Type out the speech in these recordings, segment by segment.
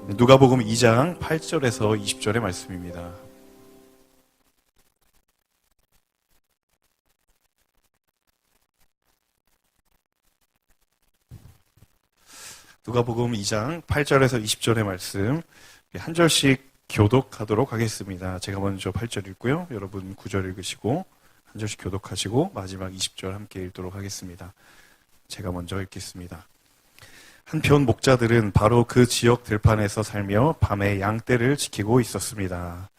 누가복음 2장 8절에서 20절의 말씀입니다. 누가복음 2장 8절에서 20절의 말씀 한 절씩 교독하도록 하겠습니다. 제가 먼저 8절 읽고요. 여러분 9절 읽으시고 한 절씩 교독하시고 마지막 20절 함께 읽도록 하겠습니다. 제가 먼저 읽겠습니다. 한편 목자들은 바로 그 지역 들판에서 살며 밤에 양떼를 지키고 있었습니다.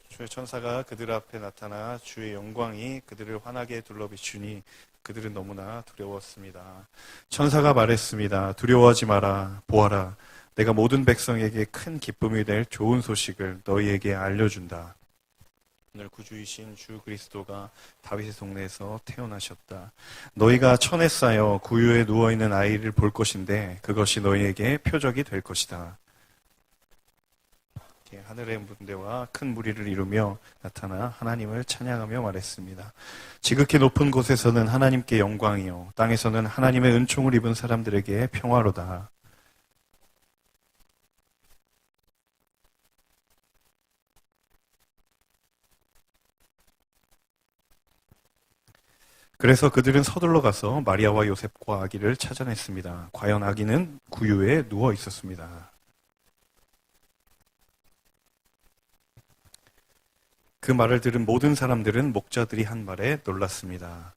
주의 천사가 그들 앞에 나타나 주의 영광이 그들을 환하게 둘러비추니 그들은 너무나 두려웠습니다. 천사가 말했습니다. 두려워하지 마라. 보아라. 내가 모든 백성에게 큰 기쁨이 될 좋은 소식을 너희에게 알려준다. 오늘 구주이신 주 그리스도가 다윗의 동네에서 태어나셨다. 너희가 천에 쌓여 구유에 누워있는 아이를 볼 것인데 그것이 너희에게 표적이 될 것이다. 하늘의 문대와 큰 무리를 이루며 나타나 하나님을 찬양하며 말했습니다. 지극히 높은 곳에서는 하나님께 영광이요 땅에서는 하나님의 은총을 입은 사람들에게 평화로다. 그래서 그들은 서둘러 가서 마리아와 요셉과 아기를 찾아냈습니다. 과연 아기는 구유에 누워 있었습니다. 그 말을 들은 모든 사람들은 목자들이 한 말에 놀랐습니다.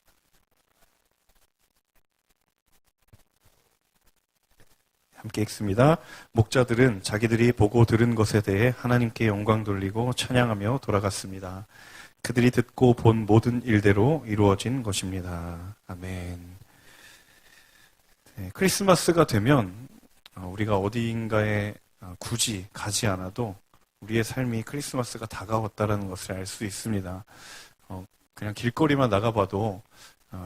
함께 읽습니다. 목자들은 자기들이 보고 들은 것에 대해 하나님께 영광 돌리고 찬양하며 돌아갔습니다. 그들이 듣고 본 모든 일대로 이루어진 것입니다. 아멘. 네, 크리스마스가 되면 우리가 어디인가에 굳이 가지 않아도 우리의 삶이 크리스마스가 다가왔다는 것을 알 수 있습니다. 그냥 길거리만 나가봐도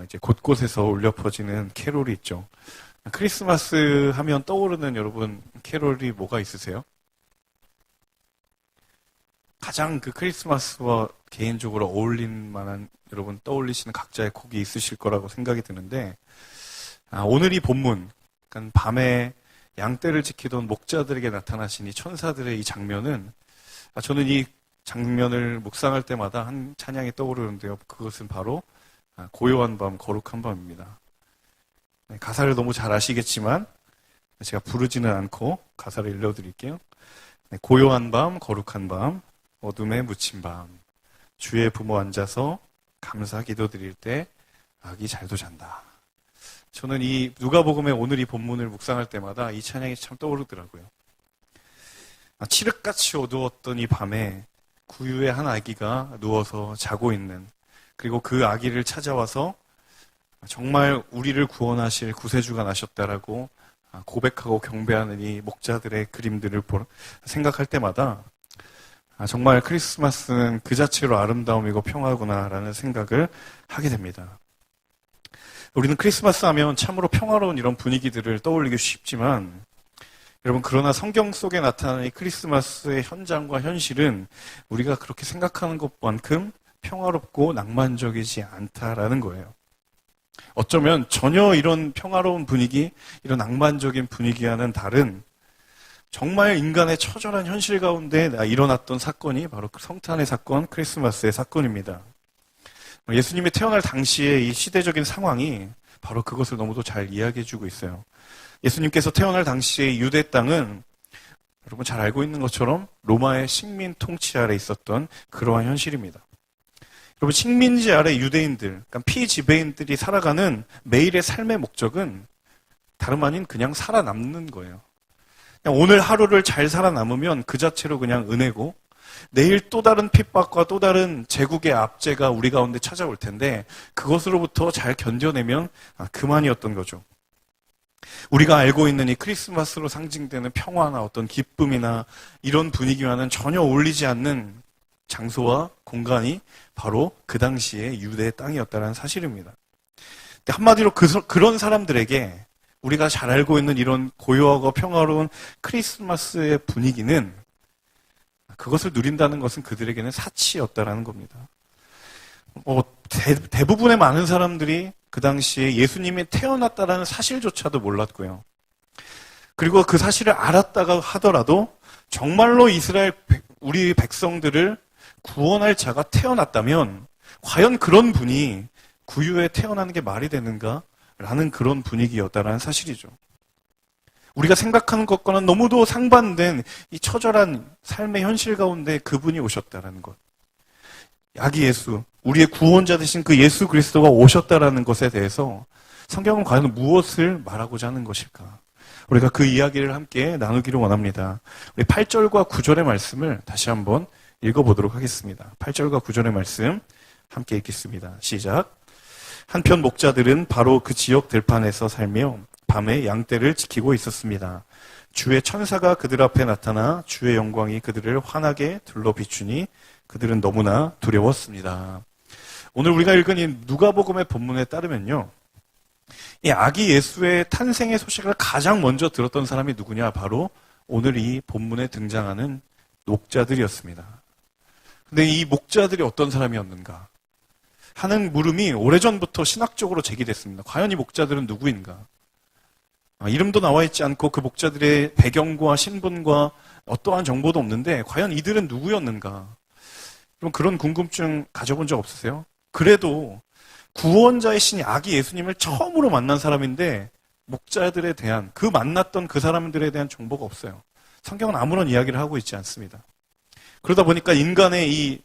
이제 곳곳에서 울려 퍼지는 캐롤이 있죠. 크리스마스 하면 떠오르는 여러분 캐롤이 뭐가 있으세요? 가장 그 크리스마스와 개인적으로 어울린 만한 여러분 떠올리시는 각자의 곡이 있으실 거라고 생각이 드는데 오늘 이 본문, 그러니까 밤에 양떼를 지키던 목자들에게 나타나신 이 천사들의 이 장면은 저는 이 장면을 묵상할 때마다 한 찬양이 떠오르는데요. 그것은 바로 고요한 밤, 거룩한 밤입니다. 가사를 너무 잘 아시겠지만 제가 부르지는 않고 가사를 읽어드릴게요. 고요한 밤, 거룩한 밤, 어둠에 묻힌 밤, 주의 부모 앉아서 감사 기도 드릴 때 아기 잘도 잔다. 저는 이 누가복음의 오늘 이 본문을 묵상할 때마다 이 찬양이 참 떠오르더라고요. 칠흑같이 어두웠던 이 밤에 구유의 한 아기가 누워서 자고 있는, 그리고 그 아기를 찾아와서 정말 우리를 구원하실 구세주가 나셨다라고 고백하고 경배하는 이 목자들의 그림들을 생각할 때마다 정말 크리스마스는 그 자체로 아름다움이고 평화구나라는 생각을 하게 됩니다. 우리는 크리스마스 하면 참으로 평화로운 이런 분위기들을 떠올리기 쉽지만 여러분, 그러나 성경 속에 나타나는 이 크리스마스의 현장과 현실은 우리가 그렇게 생각하는 것만큼 평화롭고 낭만적이지 않다라는 거예요. 어쩌면 전혀 이런 평화로운 분위기, 이런 낭만적인 분위기와는 다른 정말 인간의 처절한 현실 가운데 일어났던 사건이 바로 성탄의 사건, 크리스마스의 사건입니다. 예수님이 태어날 당시의 이 시대적인 상황이 바로 그것을 너무도 잘 이야기해주고 있어요. 예수님께서 태어날 당시의 유대 땅은 여러분 잘 알고 있는 것처럼 로마의 식민 통치 아래 있었던 그러한 현실입니다. 여러분, 식민지 아래 유대인들, 그러니까 피지배인들이 살아가는 매일의 삶의 목적은 다름 아닌 그냥 살아남는 거예요. 그냥 오늘 하루를 잘 살아남으면 그 자체로 그냥 은혜고, 내일 또 다른 핍박과 또 다른 제국의 압제가 우리 가운데 찾아올 텐데 그것으로부터 잘 견뎌내면 그만이었던 거죠. 우리가 알고 있는 이 크리스마스로 상징되는 평화나 어떤 기쁨이나 이런 분위기와는 전혀 어울리지 않는 장소와 공간이 바로 그 당시의 유대의 땅이었다는 사실입니다. 한마디로 그런 사람들에게 우리가 잘 알고 있는 이런 고요하고 평화로운 크리스마스의 분위기는 그것을 누린다는 것은 그들에게는 사치였다라는 겁니다. 대부분의 많은 사람들이 그 당시에 예수님이 태어났다라는 사실조차도 몰랐고요. 그리고 그 사실을 알았다가 하더라도 정말로 우리 백성들을 구원할 자가 태어났다면 과연 그런 분이 구유에 태어나는 게 말이 되는가? 라는 그런 분위기였다라는 사실이죠. 우리가 생각하는 것과는 너무도 상반된 이 처절한 삶의 현실 가운데 그분이 오셨다라는 것. 아기 예수, 우리의 구원자 되신 그 예수 그리스도가 오셨다라는 것에 대해서 성경은 과연 무엇을 말하고자 하는 것일까? 우리가 그 이야기를 함께 나누기를 원합니다. 우리 8절과 9절의 말씀을 다시 한번 읽어보도록 하겠습니다. 8절과 9절의 말씀 함께 읽겠습니다. 시작. 한편 목자들은 바로 그 지역 들판에서 살며 밤에 양떼를 지키고 있었습니다. 주의 천사가 그들 앞에 나타나 주의 영광이 그들을 환하게 둘러 비추니 그들은 너무나 두려웠습니다. 오늘 우리가 읽은 이 누가복음의 본문에 따르면요, 이 아기 예수의 탄생의 소식을 가장 먼저 들었던 사람이 누구냐? 바로 오늘 이 본문에 등장하는 목자들이었습니다. 근데 이 목자들이 어떤 사람이었는가 하는 물음이 오래전부터 신학적으로 제기됐습니다. 과연 이 목자들은 누구인가? 이름도 나와 있지 않고 그 목자들의 배경과 신분과 어떠한 정보도 없는데 과연 이들은 누구였는가? 그럼 그런 궁금증 가져본 적 없으세요? 그래도 구원자이신 아기 예수님을 처음으로 만난 사람인데 목자들에 대한 만났던 그 사람들에 대한 정보가 없어요. 성경은 아무런 이야기를 하고 있지 않습니다. 그러다 보니까 인간의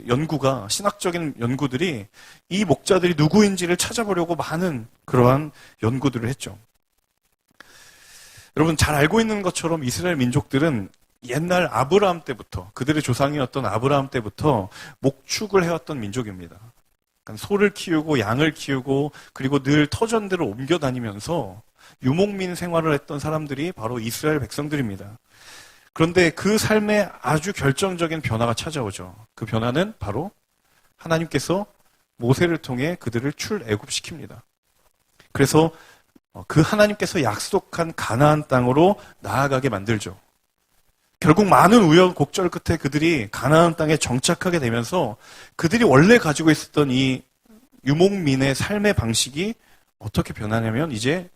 연구가, 신학적인 연구들이 이 목자들이 누구인지를 찾아보려고 많은 그러한 연구들을 했죠. 여러분 잘 알고 있는 것처럼 이스라엘 민족들은 옛날 아브라함 때부터, 그들의 조상이었던 아브라함 때부터 목축을 해왔던 민족입니다. 그러니까 소를 키우고 양을 키우고 그리고 늘 터전들을 옮겨 다니면서 유목민 생활을 했던 사람들이 바로 이스라엘 백성들입니다. 그런데 그 삶에 아주 결정적인 변화가 찾아오죠. 그 변화는 바로 하나님께서 모세를 통해 그들을 출애굽시킵니다. 그래서 그 하나님께서 약속한 가나안 땅으로 나아가게 만들죠. 결국 많은 우여곡절 끝에 그들이 가나안 땅에 정착하게 되면서 그들이 원래 가지고 있었던 이 유목민의 삶의 방식이 어떻게 변하냐면 이제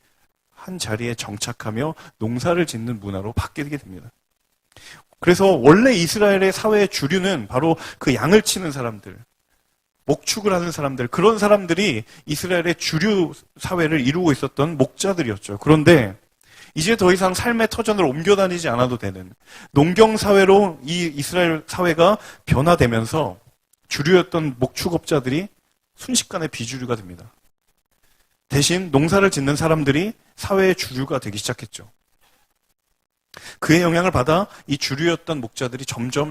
한 자리에 정착하며 농사를 짓는 문화로 바뀌게 됩니다. 그래서 원래 이스라엘의 사회의 주류는 바로 그 양을 치는 사람들, 목축을 하는 사람들, 그런 사람들이 이스라엘의 주류 사회를 이루고 있었던 목자들이었죠. 그런데 이제 더 이상 삶의 터전을 옮겨 다니지 않아도 되는 농경 사회로 이 이스라엘 사회가 변화되면서 주류였던 목축업자들이 순식간에 비주류가 됩니다. 대신 농사를 짓는 사람들이 사회의 주류가 되기 시작했죠. 그의 영향을 받아 이 주류였던 목자들이 점점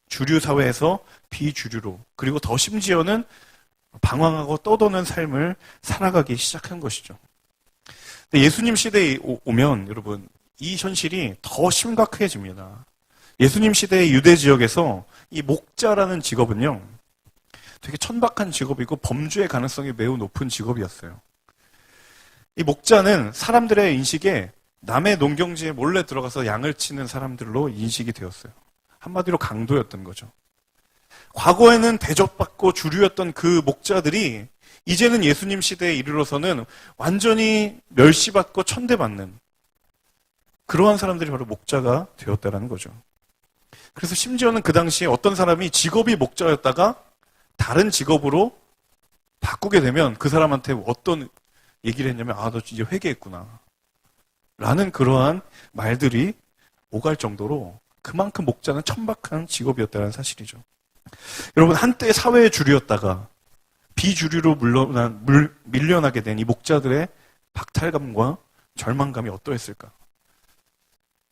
주류 사회에서 비주류로, 그리고 더 심지어는 방황하고 떠도는 삶을 살아가기 시작한 것이죠. 예수님 시대에 오면 여러분 이 현실이 더 심각해집니다. 예수님 시대의 유대 지역에서 이 목자라는 직업은요, 되게 천박한 직업이고 범죄의 가능성이 매우 높은 직업이었어요. 이 목자는 사람들의 인식에 남의 농경지에 몰래 들어가서 양을 치는 사람들로 인식이 되었어요. 한마디로 강도였던 거죠. 과거에는 대접받고 주류였던 그 목자들이 이제는 예수님 시대에 이르러서는 완전히 멸시받고 천대받는 그러한 사람들이 바로 목자가 되었다는 거죠. 그래서 심지어는 그 당시에 어떤 사람이 직업이 목자였다가 다른 직업으로 바꾸게 되면 그 사람한테 어떤 얘기를 했냐면 너 이제 회개했구나 라는 그러한 말들이 오갈 정도로 그만큼 목자는 천박한 직업이었다는 사실이죠. 여러분 한때 사회의 주류였다가 비주류로 밀려나게 된 이 목자들의 박탈감과 절망감이 어떠했을까?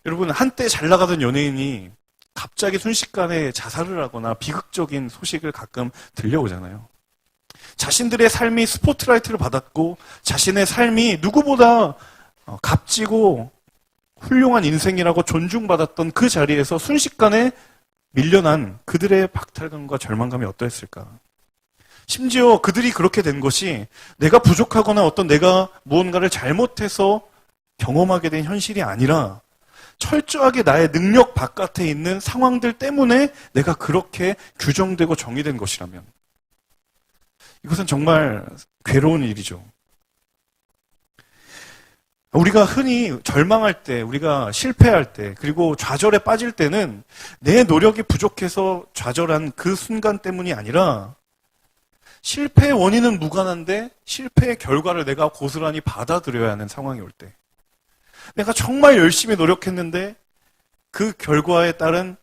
여러분 한때 잘 나가던 연예인이 갑자기 순식간에 자살을 하거나 비극적인 소식을 가끔 들려오잖아요. 자신들의 삶이 스포트라이트를 받았고 자신의 삶이 누구보다 값지고 훌륭한 인생이라고 존중받았던 그 자리에서 순식간에 밀려난 그들의 박탈감과 절망감이 어떠했을까? 심지어 그들이 그렇게 된 것이 내가 부족하거나 어떤 내가 무언가를 잘못해서 경험하게 된 현실이 아니라 철저하게 나의 능력 바깥에 있는 상황들 때문에 내가 그렇게 규정되고 정의된 것이라면 이것은 정말 괴로운 일이죠. 우리가 흔히 절망할 때, 우리가 실패할 때, 그리고 좌절에 빠질 때는 내 노력이 부족해서 좌절한 그 순간 때문이 아니라 실패의 원인은 무관한데 실패의 결과를 내가 고스란히 받아들여야 하는 상황이 올 때, 내가 정말 열심히 노력했는데 그 결과에 따른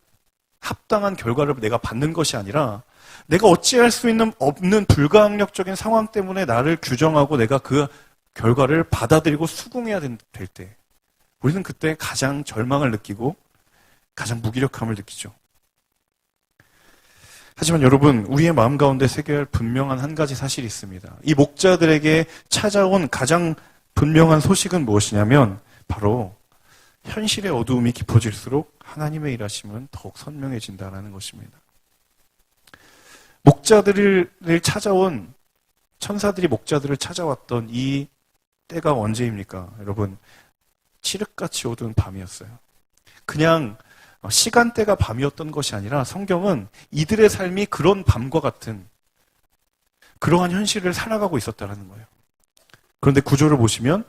합당한 결과를 내가 받는 것이 아니라 내가 어찌할 수 없는 불가항력적인 상황 때문에 나를 규정하고 내가 그 결과를 받아들이고 수긍해야 될 때, 우리는 그때 가장 절망을 느끼고 가장 무기력함을 느끼죠. 하지만 여러분, 우리의 마음 가운데 새겨야 할 분명한 한 가지 사실이 있습니다. 이 목자들에게 찾아온 가장 분명한 소식은 무엇이냐면 바로 현실의 어두움이 깊어질수록 하나님의 일하심은 더욱 선명해진다는 것입니다. 목자들을 찾아온, 천사들이 목자들을 찾아왔던 이 때가 언제입니까? 여러분, 칠흑같이 어두운 밤이었어요. 그냥 시간대가 밤이었던 것이 아니라 성경은 이들의 삶이 그런 밤과 같은 그러한 현실을 살아가고 있었다는 거예요. 그런데 구조를 보시면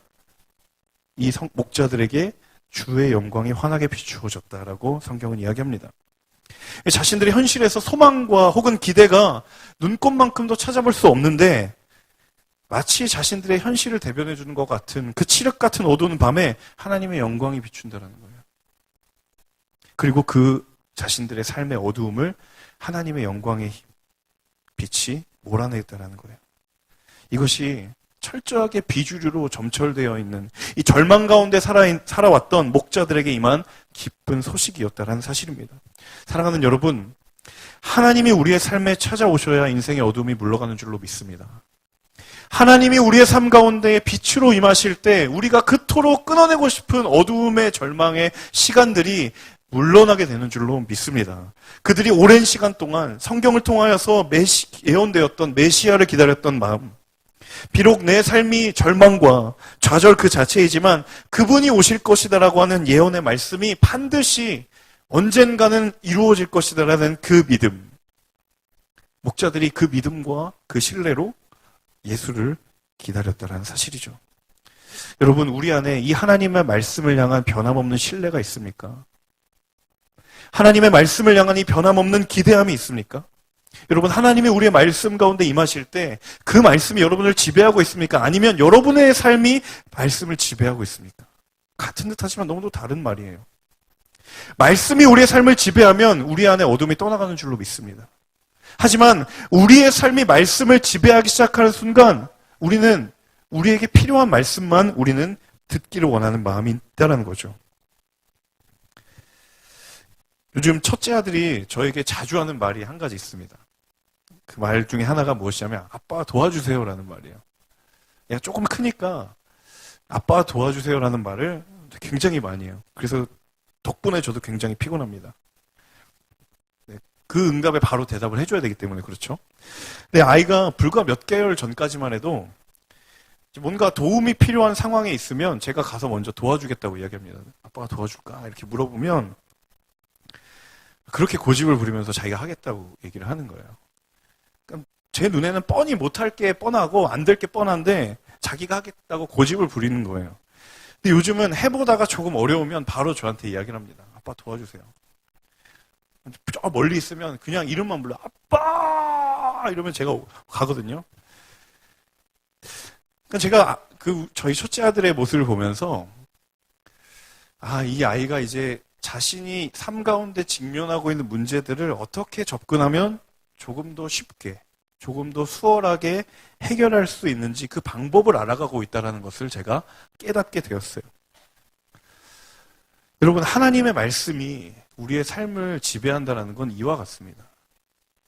이 목자들에게 주의 영광이 환하게 비추어졌다라고 성경은 이야기합니다. 자신들의 현실에서 소망과 혹은 기대가 눈꽃만큼도 찾아볼 수 없는데 마치 자신들의 현실을 대변해 주는 것 같은 그 칠흑 같은 어두운 밤에 하나님의 영광이 비춘다는 거예요. 그리고 그 자신들의 삶의 어두움을 하나님의 영광의 빛이 몰아내겠다는 거예요. 이것이 철저하게 비주류로 점철되어 있는 이 절망 가운데 살아왔던 목자들에게 임한 기쁜 소식이었다는 사실입니다. 사랑하는 여러분, 하나님이 우리의 삶에 찾아오셔야 인생의 어두움이 물러가는 줄로 믿습니다. 하나님이 우리의 삶 가운데 빛으로 임하실 때 우리가 그토록 끊어내고 싶은 어두움의 절망의 시간들이 물러나게 되는 줄로 믿습니다. 그들이 오랜 시간 동안 성경을 통하여서 예언되었던 메시아를 기다렸던 마음, 비록 내 삶이 절망과 좌절 그 자체이지만 그분이 오실 것이다라고 하는 예언의 말씀이 반드시 언젠가는 이루어질 것이다라는 그 믿음, 목자들이 그 믿음과 그 신뢰로 예수를 기다렸다는 사실이죠. 여러분, 우리 안에 이 하나님의 말씀을 향한 변함없는 신뢰가 있습니까? 하나님의 말씀을 향한 이 변함없는 기대함이 있습니까? 여러분, 하나님이 우리의 말씀 가운데 임하실 때 그 말씀이 여러분을 지배하고 있습니까? 아니면 여러분의 삶이 말씀을 지배하고 있습니까? 같은 듯 하지만 너무도 다른 말이에요. 말씀이 우리의 삶을 지배하면 우리 안에 어둠이 떠나가는 줄로 믿습니다. 하지만 우리의 삶이 말씀을 지배하기 시작하는 순간 우리는 우리에게 필요한 말씀만 우리는 듣기를 원하는 마음이 있다는 거죠. 요즘 첫째 아들이 저에게 자주 하는 말이 한 가지 있습니다. 그 말 중에 하나가 무엇이냐면 아빠 도와주세요라는 말이에요. 얘가 조금 크니까 아빠 도와주세요라는 말을 굉장히 많이 해요. 그래서 덕분에 저도 굉장히 피곤합니다. 그 응답에 바로 대답을 해줘야 되기 때문에 그렇죠. 근데 아이가 불과 몇 개월 전까지만 해도 뭔가 도움이 필요한 상황에 있으면 제가 가서 먼저 도와주겠다고 이야기합니다. 아빠가 도와줄까? 이렇게 물어보면 그렇게 고집을 부리면서 자기가 하겠다고 얘기를 하는 거예요. 그러니까 제 눈에는 뻔히 못할 게 뻔하고 안 될 게 뻔한데 자기가 하겠다고 고집을 부리는 거예요. 근데 요즘은 해보다가 조금 어려우면 바로 저한테 이야기를 합니다. 아빠 도와주세요. 저 멀리 있으면 그냥 이름만 불러 아빠 이러면 제가 가거든요. 그러니까 제가 저희 첫째 아들의 모습을 보면서 이 아이가 이제 자신이 삶 가운데 직면하고 있는 문제들을 어떻게 접근하면 조금 더 쉽게, 조금 더 수월하게 해결할 수 있는지 그 방법을 알아가고 있다는 것을 제가 깨닫게 되었어요. 여러분, 하나님의 말씀이 우리의 삶을 지배한다는 건 이와 같습니다.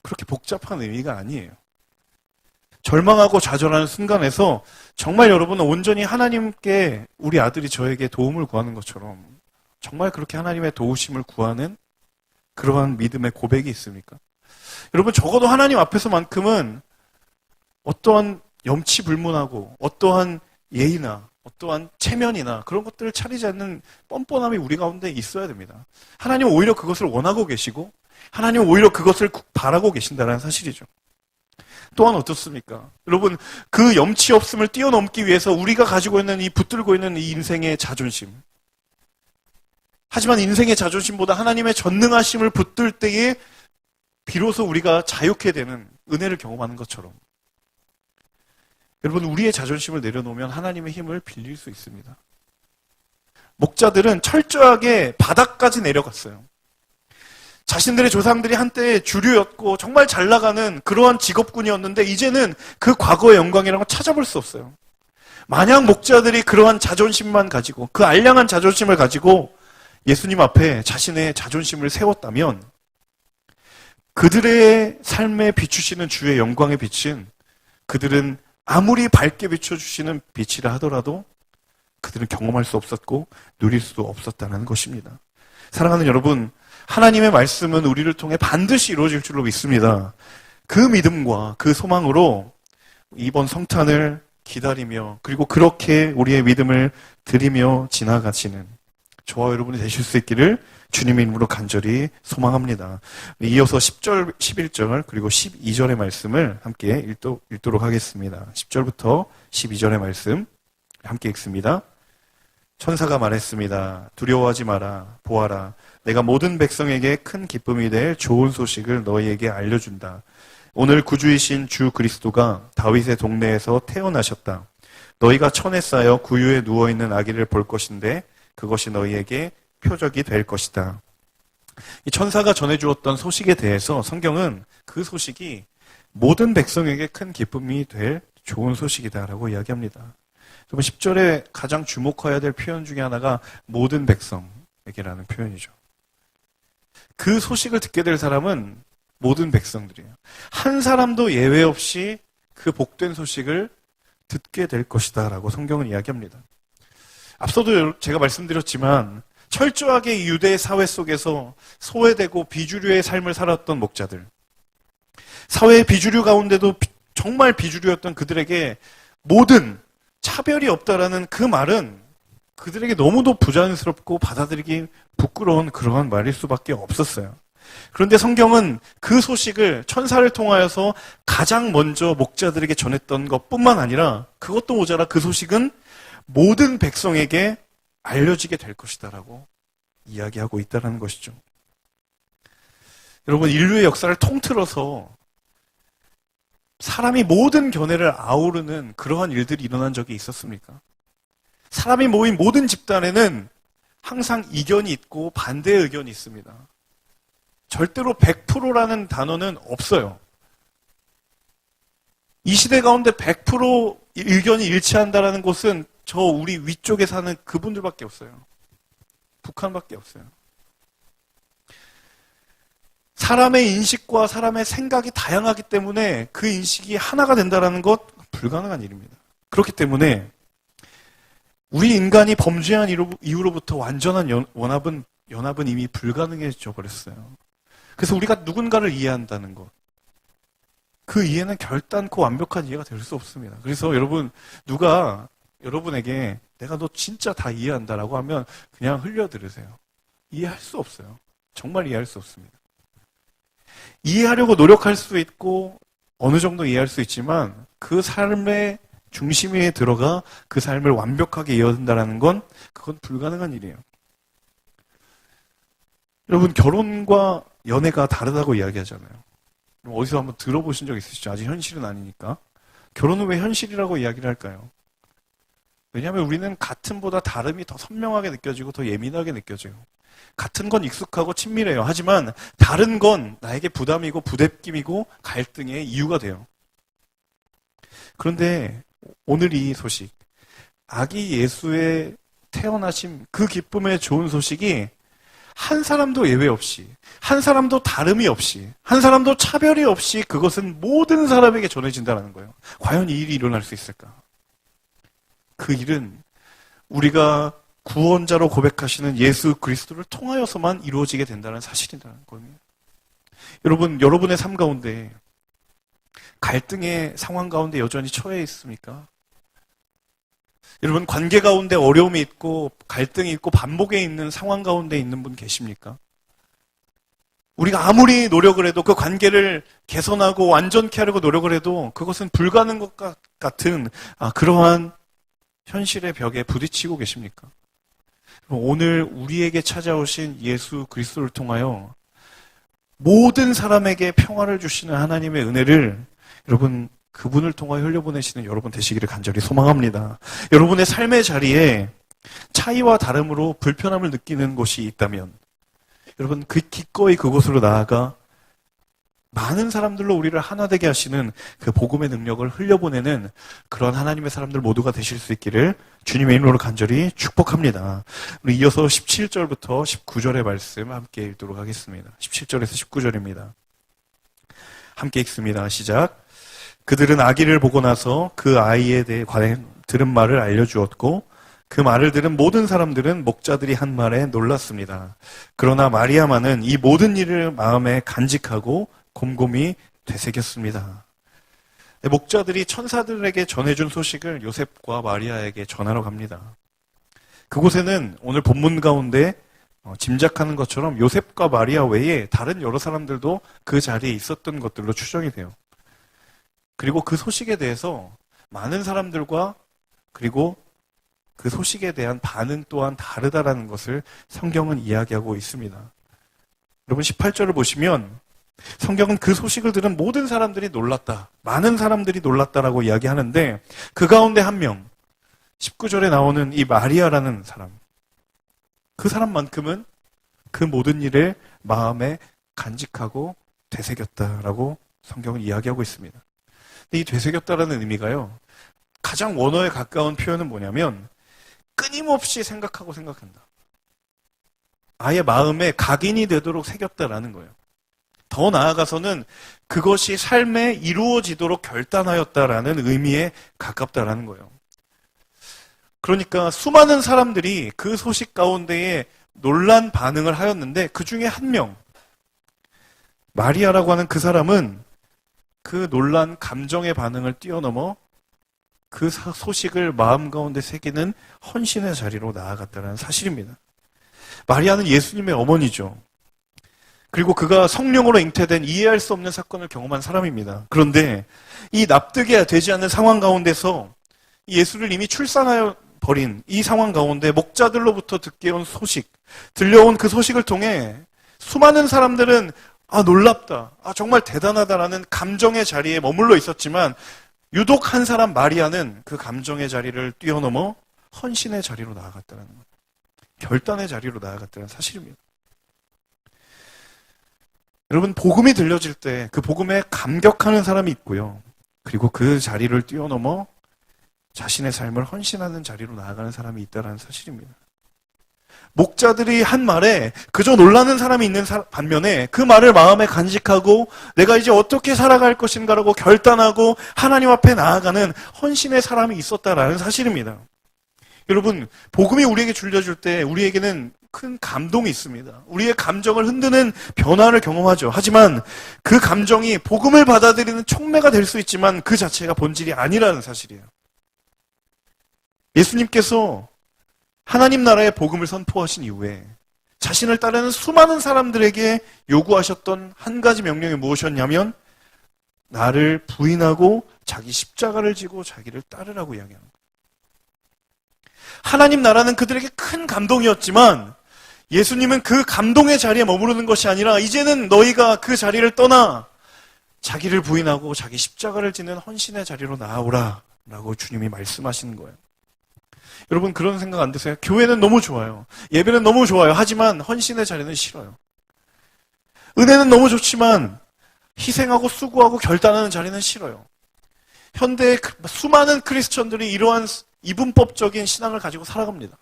그렇게 복잡한 의미가 아니에요. 절망하고 좌절하는 순간에서 정말 여러분은 온전히 하나님께 우리 아들이 저에게 도움을 구하는 것처럼 정말 그렇게 하나님의 도우심을 구하는 그러한 믿음의 고백이 있습니까? 여러분, 적어도 하나님 앞에서만큼은 어떠한 염치불문하고 어떠한 예의나 어떠한 체면이나 그런 것들을 차리지 않는 뻔뻔함이 우리 가운데 있어야 됩니다. 하나님은 오히려 그것을 원하고 계시고 하나님은 오히려 그것을 바라고 계신다는 사실이죠. 또한 어떻습니까? 여러분, 그 염치 없음을 뛰어넘기 위해서 우리가 가지고 있는 이 붙들고 있는 이 인생의 자존심. 하지만 인생의 자존심보다 하나님의 전능하심을 붙들 때에 비로소 우리가 자유케 되는 은혜를 경험하는 것처럼. 여러분, 우리의 자존심을 내려놓으면 하나님의 힘을 빌릴 수 있습니다. 목자들은 철저하게 바닥까지 내려갔어요. 자신들의 조상들이 한때 주류였고 정말 잘 나가는 그러한 직업군이었는데 이제는 그 과거의 영광이라는 걸 찾아볼 수 없어요. 만약 목자들이 그러한 자존심만 가지고 그 알량한 자존심을 가지고 예수님 앞에 자신의 자존심을 세웠다면 그들의 삶에 비추시는 주의 영광의 빛은 그들은 아무리 밝게 비춰주시는 빛이라 하더라도 그들은 경험할 수 없었고 누릴 수 없었다는 것입니다. 사랑하는 여러분, 하나님의 말씀은 우리를 통해 반드시 이루어질 줄로 믿습니다. 그 믿음과 그 소망으로 이번 성탄을 기다리며 그리고 그렇게 우리의 믿음을 드리며 지나가시는 저와 여러분이 되실 수 있기를 주님의 이름으로 간절히 소망합니다. 이어서 10절, 11절 그리고 12절의 말씀을 함께 읽도록 하겠습니다. 10절부터 12절의 말씀 함께 읽습니다. 천사가 말했습니다. 두려워하지 마라. 보아라. 내가 모든 백성에게 큰 기쁨이 될 좋은 소식을 너희에게 알려준다. 오늘 구주이신 주 그리스도가 다윗의 동네에서 태어나셨다. 너희가 천에 쌓여 구유에 누워있는 아기를 볼 것인데 그것이 너희에게 표적이 될 것이다. 이 천사가 전해주었던 소식에 대해서 성경은 그 소식이 모든 백성에게 큰 기쁨이 될 좋은 소식이다라고 이야기합니다. 여러분 10절에 가장 주목해야 될 표현 중에 하나가 모든 백성에게라는 표현이죠. 그 소식을 듣게 될 사람은 모든 백성들이에요. 한 사람도 예외 없이 그 복된 소식을 듣게 될 것이다 라고 성경은 이야기합니다. 앞서도 제가 말씀드렸지만 철저하게 유대 사회 속에서 소외되고 비주류의 삶을 살았던 목자들, 사회의 비주류 가운데도 정말 비주류였던 그들에게 모든 차별이 없다라는 그 말은 그들에게 너무도 부자연스럽고 받아들이기 부끄러운 그러한 말일 수밖에 없었어요. 그런데 성경은 그 소식을 천사를 통하여서 가장 먼저 목자들에게 전했던 것뿐만 아니라 그것도 모자라 그 소식은 모든 백성에게 알려지게 될 것이다라고 이야기하고 있다는 것이죠. 여러분, 인류의 역사를 통틀어서 사람이 모든 견해를 아우르는 그러한 일들이 일어난 적이 있었습니까? 사람이 모인 모든 집단에는 항상 이견이 있고 반대의 의견이 있습니다. 절대로 100%라는 단어는 없어요. 이 시대 가운데 100% 의견이 일치한다는 곳은 저 우리 위쪽에 사는 그분들밖에 없어요. 북한밖에 없어요. 사람의 인식과 사람의 생각이 다양하기 때문에 그 인식이 하나가 된다는 것 불가능한 일입니다. 그렇기 때문에 우리 인간이 범죄한 이후로부터 완전한 연합은 이미 불가능해져 버렸어요. 그래서 우리가 누군가를 이해한다는 것, 그 이해는 결단코 완벽한 이해가 될 수 없습니다. 그래서 여러분, 누가 여러분에게 내가 너 진짜 다 이해한다라고 하면 그냥 흘려들으세요. 이해할 수 없어요. 정말 이해할 수 없습니다. 이해하려고 노력할 수 있고 어느 정도 이해할 수 있지만 그 삶의 중심에 들어가 그 삶을 완벽하게 이어간다는 건 그건 불가능한 일이에요. 여러분, 결혼과 연애가 다르다고 이야기하잖아요. 어디서 한번 들어보신 적 있으시죠? 아직 현실은 아니니까. 결혼은 왜 현실이라고 이야기를 할까요? 왜냐하면 우리는 같음보다 다름이 더 선명하게 느껴지고 더 예민하게 느껴져요. 같은 건 익숙하고 친밀해요. 하지만 다른 건 나에게 부담이고 부대낌이고 갈등의 이유가 돼요. 그런데 오늘 이 소식, 아기 예수의 태어나심, 그 기쁨의 좋은 소식이 한 사람도 예외 없이, 한 사람도 다름이 없이, 한 사람도 차별이 없이 그것은 모든 사람에게 전해진다는 거예요. 과연 이 일이 일어날 수 있을까? 그 일은 우리가 구원자로 고백하시는 예수 그리스도를 통하여서만 이루어지게 된다는 사실이라는 겁니다. 여러분, 여러분의 삶 가운데 갈등의 상황 가운데 여전히 처해 있습니까? 여러분, 관계 가운데 어려움이 있고 갈등이 있고 반복에 있는 상황 가운데 있는 분 계십니까? 우리가 아무리 노력을 해도 그 관계를 개선하고 완전케 하려고 노력을 해도 그것은 불가능한 것 같은 그러한 현실의 벽에 부딪히고 계십니까? 오늘 우리에게 찾아오신 예수 그리스도를 통하여 모든 사람에게 평화를 주시는 하나님의 은혜를 여러분 그분을 통하여 흘려보내시는 여러분 되시기를 간절히 소망합니다. 여러분의 삶의 자리에 차이와 다름으로 불편함을 느끼는 곳이 있다면 여러분 기꺼이 그곳으로 나아가 많은 사람들로 우리를 하나 되게 하시는 그 복음의 능력을 흘려보내는 그런 하나님의 사람들 모두가 되실 수 있기를 주님의 이름으로 간절히 축복합니다. 우리 이어서 17절부터 19절의 말씀 함께 읽도록 하겠습니다. 17절에서 19절입니다. 함께 읽습니다. 시작. 그들은 아기를 보고 나서 그 아이에 대해 들은 말을 알려주었고 그 말을 들은 모든 사람들은 목자들이 한 말에 놀랐습니다. 그러나 마리아만은 이 모든 일을 마음에 간직하고 곰곰이 되새겼습니다. 목자들이 천사들에게 전해준 소식을 요셉과 마리아에게 전하러 갑니다. 그곳에는 오늘 본문 가운데 짐작하는 것처럼 요셉과 마리아 외에 다른 여러 사람들도 그 자리에 있었던 것들로 추정이 돼요. 그리고 그 소식에 대해서 많은 사람들과 그리고 그 소식에 대한 반응 또한 다르다라는 것을 성경은 이야기하고 있습니다. 여러분 18절을 보시면 성경은 그 소식을 들은 모든 사람들이 놀랐다. 많은 사람들이 놀랐다라고 이야기하는데 그 가운데 한 명, 19절에 나오는 이 마리아라는 사람. 그 사람만큼은 그 모든 일을 마음에 간직하고 되새겼다라고 성경은 이야기하고 있습니다. 근데 이 되새겼다라는 의미가요. 가장 원어에 가까운 표현은 뭐냐면 끊임없이 생각하고 생각한다. 아예 마음에 각인이 되도록 새겼다라는 거예요. 더 나아가서는 그것이 삶에 이루어지도록 결단하였다라는 의미에 가깝다라는 거예요. 그러니까 수많은 사람들이 그 소식 가운데에 놀란 반응을 하였는데 그 중에 한 명, 마리아라고 하는 그 사람은 그 놀란 감정의 반응을 뛰어넘어 그 소식을 마음 가운데 새기는 헌신의 자리로 나아갔다는 사실입니다. 마리아는 예수님의 어머니죠. 그리고 그가 성령으로 잉태된 이해할 수 없는 사건을 경험한 사람입니다. 그런데 이 납득이 되지 않는 상황 가운데서 예수를 이미 출산하여 버린 이 상황 가운데 목자들로부터 듣게 온 소식, 들려온 그 소식을 통해 수많은 사람들은 놀랍다, 정말 대단하다라는 감정의 자리에 머물러 있었지만 유독 한 사람 마리아는 그 감정의 자리를 뛰어넘어 헌신의 자리로 나아갔다는 것, 결단의 자리로 나아갔다는 사실입니다. 여러분 복음이 들려질 때 그 복음에 감격하는 사람이 있고요. 그리고 그 자리를 뛰어넘어 자신의 삶을 헌신하는 자리로 나아가는 사람이 있다는 사실입니다. 목자들이 한 말에 그저 놀라는 사람이 있는 반면에 그 말을 마음에 간직하고 내가 이제 어떻게 살아갈 것인가라고 결단하고 하나님 앞에 나아가는 헌신의 사람이 있었다라는 사실입니다. 여러분 복음이 우리에게 들려줄 때 우리에게는 큰 감동이 있습니다. 우리의 감정을 흔드는 변화를 경험하죠. 하지만 그 감정이 복음을 받아들이는 촉매가 될 수 있지만 그 자체가 본질이 아니라는 사실이에요. 예수님께서 하나님 나라의 복음을 선포하신 이후에 자신을 따르는 수많은 사람들에게 요구하셨던 한 가지 명령이 무엇이었냐면 나를 부인하고 자기 십자가를 지고 자기를 따르라고 이야기하는 거예요. 하나님 나라는 그들에게 큰 감동이었지만 예수님은 그 감동의 자리에 머무르는 것이 아니라 이제는 너희가 그 자리를 떠나 자기를 부인하고 자기 십자가를 지는 헌신의 자리로 나아오라 라고 주님이 말씀하시는 거예요. 여러분 그런 생각 안 드세요? 교회는 너무 좋아요. 예배는 너무 좋아요. 하지만 헌신의 자리는 싫어요. 은혜는 너무 좋지만 희생하고 수고하고 결단하는 자리는 싫어요. 현대의 수많은 크리스천들이 이러한 이분법적인 신앙을 가지고 살아갑니다.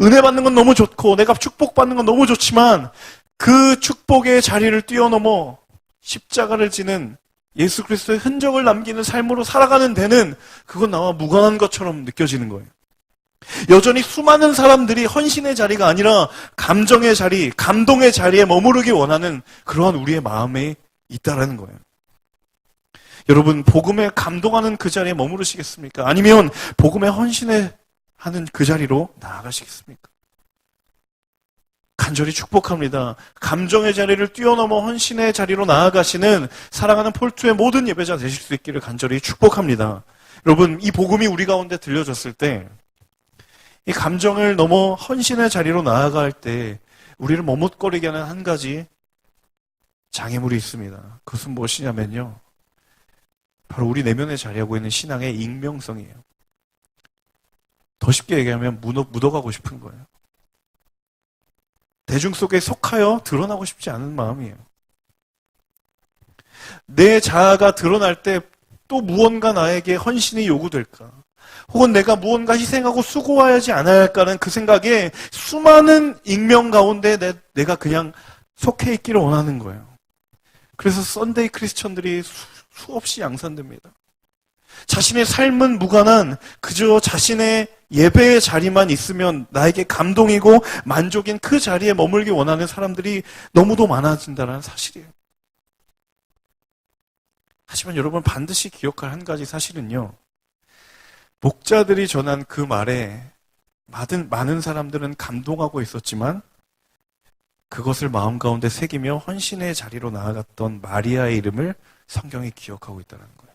은혜 받는 건 너무 좋고 내가 축복받는 건 너무 좋지만 그 축복의 자리를 뛰어넘어 십자가를 지는 예수 그리스도의 흔적을 남기는 삶으로 살아가는 데는 그건 나와 무관한 것처럼 느껴지는 거예요. 여전히 수많은 사람들이 헌신의 자리가 아니라 감정의 자리, 감동의 자리에 머무르기 원하는 그러한 우리의 마음에 있다라는 거예요. 여러분 복음에 감동하는 그 자리에 머무르시겠습니까? 아니면 복음에 헌신하는 그 자리로 나아가시겠습니까? 간절히 축복합니다. 감정의 자리를 뛰어넘어 헌신의 자리로 나아가시는 사랑하는 폴투의 모든 예배자 되실 수 있기를 간절히 축복합니다. 여러분, 이 복음이 우리 가운데 들려졌을 때, 이 감정을 넘어 헌신의 자리로 나아갈 때 우리를 머뭇거리게 하는 한 가지 장애물이 있습니다. 그것은 무엇이냐면요, 바로 우리 내면에 자리하고 있는 신앙의 익명성이에요. 더 쉽게 얘기하면 묻어가고 싶은 거예요. 대중 속에 속하여 드러나고 싶지 않은 마음이에요. 내 자아가 드러날 때 또 무언가 나에게 헌신이 요구될까? 혹은 내가 무언가 희생하고 수고하지 않아야 할까는 그 생각에 수많은 익명 가운데 내가 그냥 속해 있기를 원하는 거예요. 그래서 썬데이 크리스천들이 수없이 양산됩니다. 자신의 삶은 무관한 그저 자신의 예배의 자리만 있으면 나에게 감동이고 만족인 그 자리에 머물기 원하는 사람들이 너무도 많아진다는 사실이에요. 하지만 여러분 반드시 기억할 한 가지 사실은요, 목자들이 전한 그 말에 많은 사람들은 감동하고 있었지만 그것을 마음 가운데 새기며 헌신의 자리로 나아갔던 마리아의 이름을 성경이 기억하고 있다는 거예요.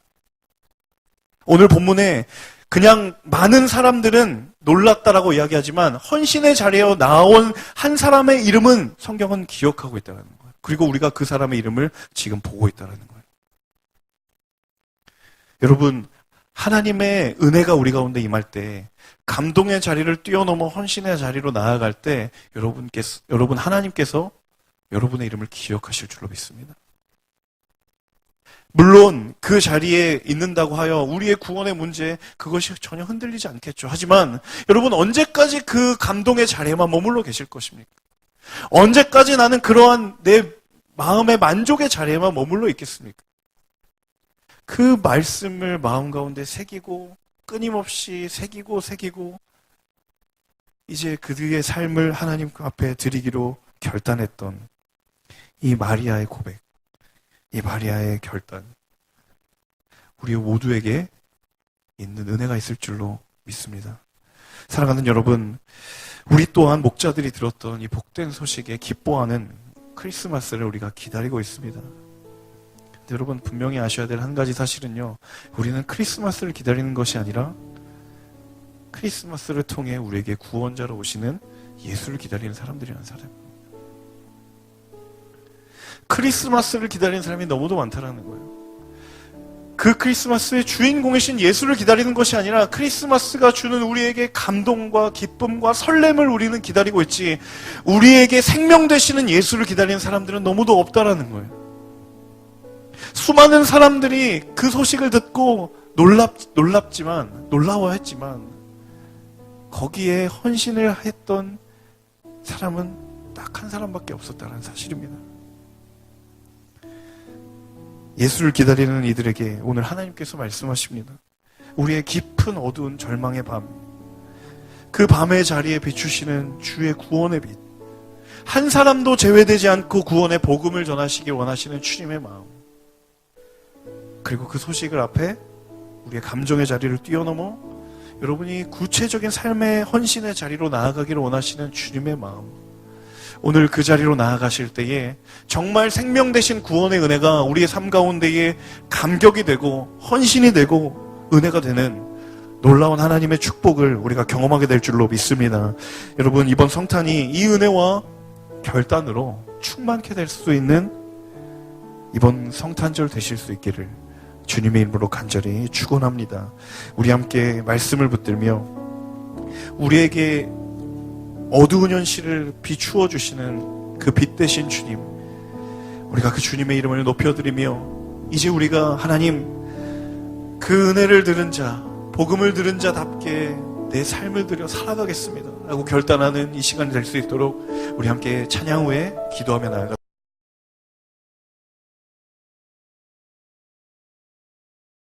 오늘 본문에 그냥 많은 사람들은 놀랐다라고 이야기하지만 헌신의 자리에 나온 한 사람의 이름은 성경은 기억하고 있다는 거예요. 그리고 우리가 그 사람의 이름을 지금 보고 있다는 거예요. 여러분, 하나님의 은혜가 우리 가운데 임할 때, 감동의 자리를 뛰어넘어 헌신의 자리로 나아갈 때 여러분 하나님께서 여러분의 이름을 기억하실 줄로 믿습니다. 물론 그 자리에 있는다고 하여 우리의 구원의 문제 그것이 전혀 흔들리지 않겠죠. 하지만 여러분 언제까지 그 감동의 자리에만 머물러 계실 것입니까? 언제까지 나는 그러한 내 마음의 만족의 자리에만 머물러 있겠습니까? 그 말씀을 마음 가운데 새기고 끊임없이 새기고 이제 그들의 삶을 하나님 앞에 드리기로 결단했던 이 마리아의 고백, 이 마리아의 결단, 우리 모두에게 있는 은혜가 있을 줄로 믿습니다. 사랑하는 여러분, 우리 또한 목자들이 들었던 이 복된 소식에 기뻐하는 크리스마스를 우리가 기다리고 있습니다. 여러분 분명히 아셔야 될 한 가지 사실은요, 우리는 크리스마스를 기다리는 것이 아니라 크리스마스를 통해 우리에게 구원자로 오시는 예수를 기다리는 사람들이라는 사람. 크리스마스를 기다리는 사람이 너무도 많다라는 거예요. 그 크리스마스의 주인공이신 예수를 기다리는 것이 아니라 크리스마스가 주는 우리에게 감동과 기쁨과 설렘을 우리는 기다리고 있지, 우리에게 생명 되시는 예수를 기다리는 사람들은 너무도 없다라는 거예요. 수많은 사람들이 그 소식을 듣고 놀라워했지만 거기에 헌신을 했던 사람은 딱 한 사람밖에 없었다는 사실입니다. 예수를 기다리는 이들에게 오늘 하나님께서 말씀하십니다. 우리의 깊은 어두운 절망의 밤, 그 밤의 자리에 비추시는 주의 구원의 빛, 한 사람도 제외되지 않고 구원의 복음을 전하시길 원하시는 주님의 마음, 그리고 그 소식을 앞에 우리의 감정의 자리를 뛰어넘어 여러분이 구체적인 삶의 헌신의 자리로 나아가기를 원하시는 주님의 마음, 오늘 그 자리로 나아가실 때에 정말 생명 되신 구원의 은혜가 우리의 삶 가운데에 감격이 되고 헌신이 되고 은혜가 되는 놀라운 하나님의 축복을 우리가 경험하게 될 줄로 믿습니다. 여러분, 이번 성탄이 이 은혜와 결단으로 충만케 될 수 있는 이번 성탄절 되실 수 있기를 주님의 이름으로 간절히 축원합니다. 우리 함께 말씀을 붙들며 우리에게 어두운 현실을 비추어 주시는 그 빛 되신 주님, 우리가 그 주님의 이름을 높여드리며 이제 우리가 하나님 그 은혜를 들은 자, 복음을 들은 자답게 내 삶을 들여 살아가겠습니다 라고 결단하는 이 시간이 될 수 있도록 우리 함께 찬양 후에 기도하며 나아가